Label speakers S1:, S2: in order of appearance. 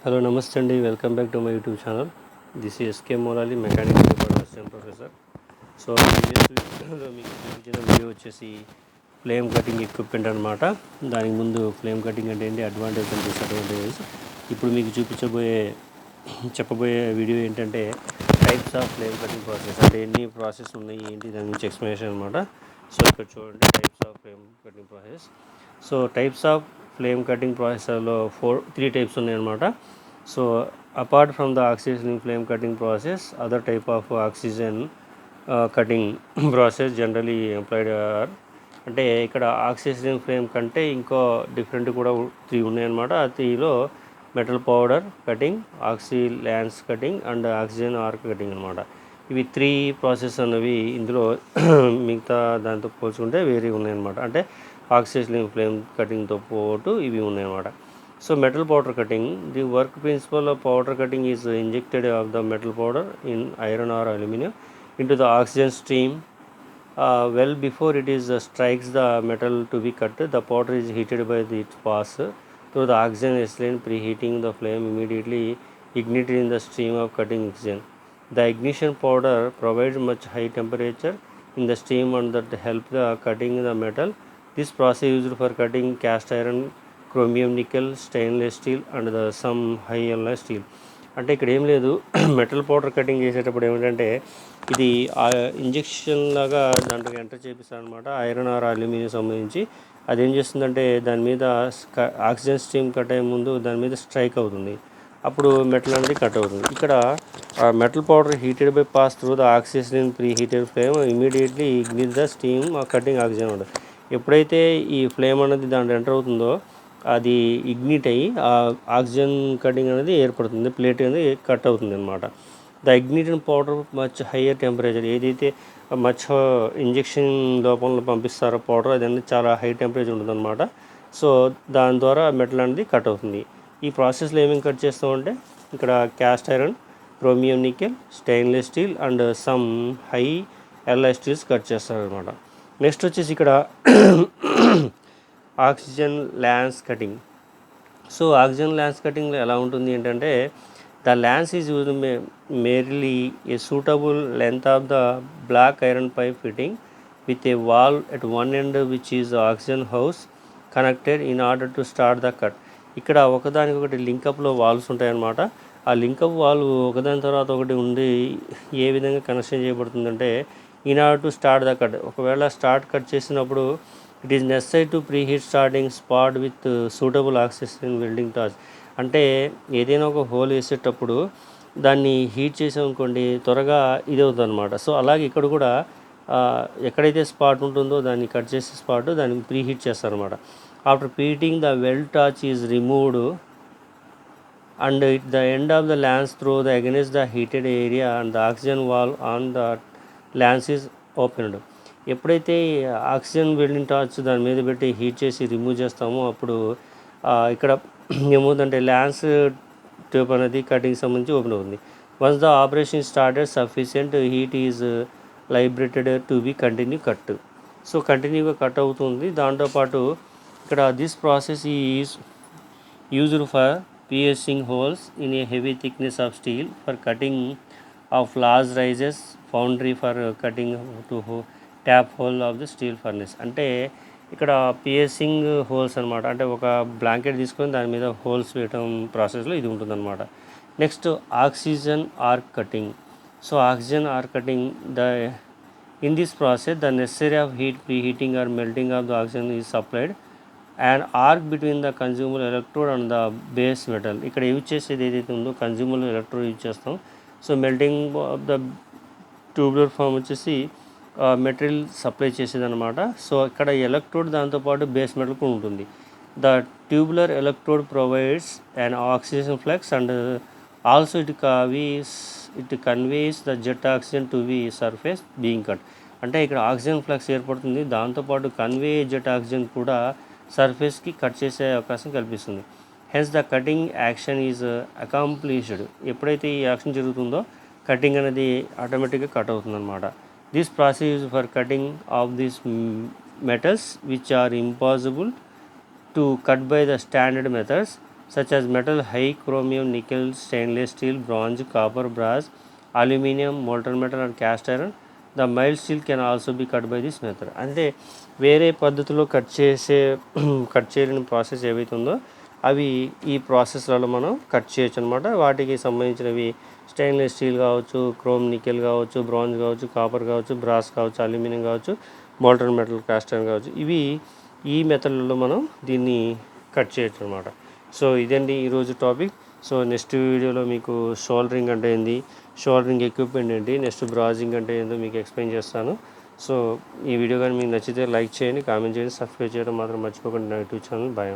S1: Hello నమస్తే అండి, welcome back to my YouTube channel. This is SK Molali, mechanical assistant professor. So previous వీడియోలో మీకు చూపించిన వీడియో వచ్చేసి ఫ్లేమ్ కటింగ్ ఎక్విప్మెంట్ అనమాట. దానికి ముందు ఫ్లేమ్ కటింగ్ అంటే ఏంటి, అడ్వాంటేజ్ అండ్ డిసడ్వాంటేజెస్. ఇప్పుడు మీకు చెప్పబోయే వీడియో ఏంటంటే types of flame cutting process, అంటే ఎన్ని ప్రాసెస్ ఉన్నాయి ఏంటి దాని గురించి ఎక్స్ప్లెనేషన్ అనమాట. సో ఇక్కడ చూడండి, types of flame cutting process. So types of flame cutting ప్రాసెస్లో 3 టైప్స్ ఉన్నాయన్నమాట. So apart from the oxygen flame cutting process, other type of oxygen cutting process generally employed are, అంటే ఇక్కడ ఆక్సిజన్ ఫ్లేమ్ కంటే ఇంకో different కూడా 3 ఉన్నాయన్నమాట. ఆ 3లో metal powder cutting, oxy lance cutting and oxygen arc cutting అనమాట. ఇవి 3 ప్రాసెస్ అన్నవి ఇందులో మిగతా దాంతో పోల్చుకుంటే వేరే ఉన్నాయన్నమాట. అంటే ఆక్సిజన్ ఫ్లేమ్ కటింగ్తో పోటు ఇవి ఉన్నాయన్నమాట. So metal powder cutting, the work principle of powder cutting is injected of the metal powder in iron or aluminum into the oxygen stream. Well before it is strikes the metal to be cut, the powder is heated by its pass through the oxygen acetylene, preheating the flame immediately ignited in the stream of cutting oxygen. The ignition powder provides much high temperature in the stream and that help the cutting the metal. This process is used for cutting cast iron, chromium nickel, stainless steel and some high alloy steel. అంటే ఇక్కడ ఏం లేదు, metal powder cutting చేసేటప్పుడు ఏమిటంటే ఇది injection లాగా దాంట్లో enter చేపిస్తారనమాట. Iron are aluminium సంబంధించి అది ఏం చేస్తుందంటే దాని మీద ఆక్సిజన్ స్ట్రీమ్ కట్ అయ్యే ముందు దాని మీద స్ట్రైక్ అవుతుంది, అప్పుడు మెటల్ అనేది కట్ అవుతుంది. ఇక్కడ metal powder heated by pass through the oxygen preheated flame immediately ignite the steam cutting oxygen ఉంటుంది. ఎప్పుడైతే ఈ ఫ్లేమ్ అనేది దాంట్లో ఎంటర్ అవుతుందో అది ఇగ్నిట్ అయ్యి ఆక్సిజన్ కటింగ్ అనేది ఏర్పడుతుంది, ప్లేట్ అనేది కట్ అవుతుంది అనమాట. The ignited powder much higher temperature, ఏదైతే మచ్ ఇంజెక్షన్ లోపల పంపిస్తారో పౌడర్ అది అనేది చాలా హై టెంపరేచర్ ఉంటుంది అనమాట. సో దాని ద్వారా మెటల్ అనేది కట్ అవుతుంది. ఈ ప్రాసెస్లో ఏమేమి కట్ చేస్తామంటే ఇక్కడ cast iron, chromium nickel, stainless steel and some high alloy steels cut చేస్తారనమాట. నెక్స్ట్ వచ్చేసి ఇక్కడ oxygen lance cutting. So oxygen lance కటింగ్లో ఎలా ఉంటుంది ఏంటంటే the lance is use merely a suitable length of the black iron pipe fitting with a wall at one end which is oxygen house connected in order to start the cut. ఇక్కడ ఒకదానికొకటి లింకప్లో walls ఉంటాయన్నమాట. ఆ link up wall ఒకదాని తర్వాత ఒకటి ఉండి ఏ విధంగా కనెక్షన్ చేయబడుతుందంటే in order to start the cut. ఒకవేళ స్టార్ట్ కట్ చేసినప్పుడు it is necessary to preheat starting spot with suitable oxygen welding torch. అంటే ఏదైనా ఒక హోల్ వేసేటప్పుడు దాన్ని హీట్ చేసామనుకోండి త్వరగా ఇది అవుతుంది అనమాట. సో అలాగే ఇక్కడ కూడా ఎక్కడైతే స్పాట్ ఉంటుందో దాన్ని కట్ చేసే స్పాట్ దాన్ని ప్రీహీట్ చేస్తారనమాట. After preheating the weld torch is removed and it the end of the lance through the against the heated area and the oxygen valve on the lance is opened. ఎప్పుడైతే oxygen welding torch దాని మీద పెట్టి heat చేసి remove చేస్తామో అప్పుడు ఇక్కడ ఏమవుతుందంటే lance tube అనేది కటింగ్ సంబంధించి ఓపెన్ అవుతుంది. Once the operation started sufficient heat is liberated to be continue cut. So కంటిన్యూగా కట్ అవుతుంది. దాంతోపాటు ఇక్కడ this process is used for piercing holes in a heavy thickness of steel for cutting of large risers, foundry for cutting to tap hole of the steel furnace. అంటే ఇక్కడ piercing holes అనమాట. అంటే ఒక blanket తీసుకొని దాని మీద holes వేయటం ప్రాసెస్లో ఇది ఉంటుందన్నమాట. Next oxygen arc cutting. So oxygen arc cutting in this process the necessary of heat preheating or melting of the oxygen is supplied and arc between the consumer electrode and the base metal. ఇక్కడ use చేసేది ఏదైతే ఉందో consumer electrode use చేస్తాం. So melting of the tubular form వచ్చేసి material supply చేసేదన్నమాట. So ఇక్కడ electrode దాంతోపాటు base metal కూడా ఉంటుంది. The tubular electrode provides and oxygen flux and also it conveys the jet oxygen to be surface being cut. అంటే ఇక్కడ oxygen flux ఏర్పడుతుంది, దాంతోపాటు కన్వే జెట్ ఆక్సిజన్ కూడా సర్ఫేస్కి కట్ చేసే అవకాశం కల్పిస్తుంది. Hence the cutting action is accomplished. ఎప్పుడైతే ఈ యాక్షన్ జరుగుతుందో కటింగ్ అనేది ఆటోమేటిక్గా కట్ అవుతుంది అనమాట. This process is for cutting of these metals which are impossible to cut by the standard methods. such as metal, high chromium, nickel, stainless steel, bronze, copper, brass, aluminum, molten metal and cast iron. The mild steel can also be cut by this method. అంటే వేరే పద్ధతిలో cut చేయలేని process ఏవైతే ఉందో అవి ఈ ప్రాసెస్లలో మనం cut చేయొచ్చు అనమాట. వాటికి సంబంధించినవి స్టెయిన్లెస్ స్టీల్ కావచ్చు, క్రోమ్ నికెల్ కావచ్చు, బ్రాంజ్ కావచ్చు, కాపర్ కావచ్చు, బ్రాస్ కావచ్చు, అల్యూమినియం కావచ్చు, మోల్టన్ మెటల్, కాస్ట్ ఐరన్ కావచ్చు. ఇవి ఈ మెథడ్లలో మనం దీన్ని కట్ చేయొచ్చు అనమాట. సో ఇదండి ఈరోజు టాపిక్. సో నెక్స్ట్ వీడియోలో మీకు షోల్డరింగ్ అంటే ఏంది, షోల్డరింగ్ ఎక్విప్మెంట్ ఏంటి, నెక్స్ట్ బ్రాజింగ్ అంటే ఏంటో మీకు ఎక్స్ప్లెయిన్ చేస్తాను. సో ఈ వీడియో కానీ మీకు నచ్చితే లైక్ చేయండి, కామెంట్ చేయండి, సబ్స్క్రైబ్ చేయడం మాత్రం మర్చిపోకండి. నా యూట్యూబ్ ఛానల్ బాయ్.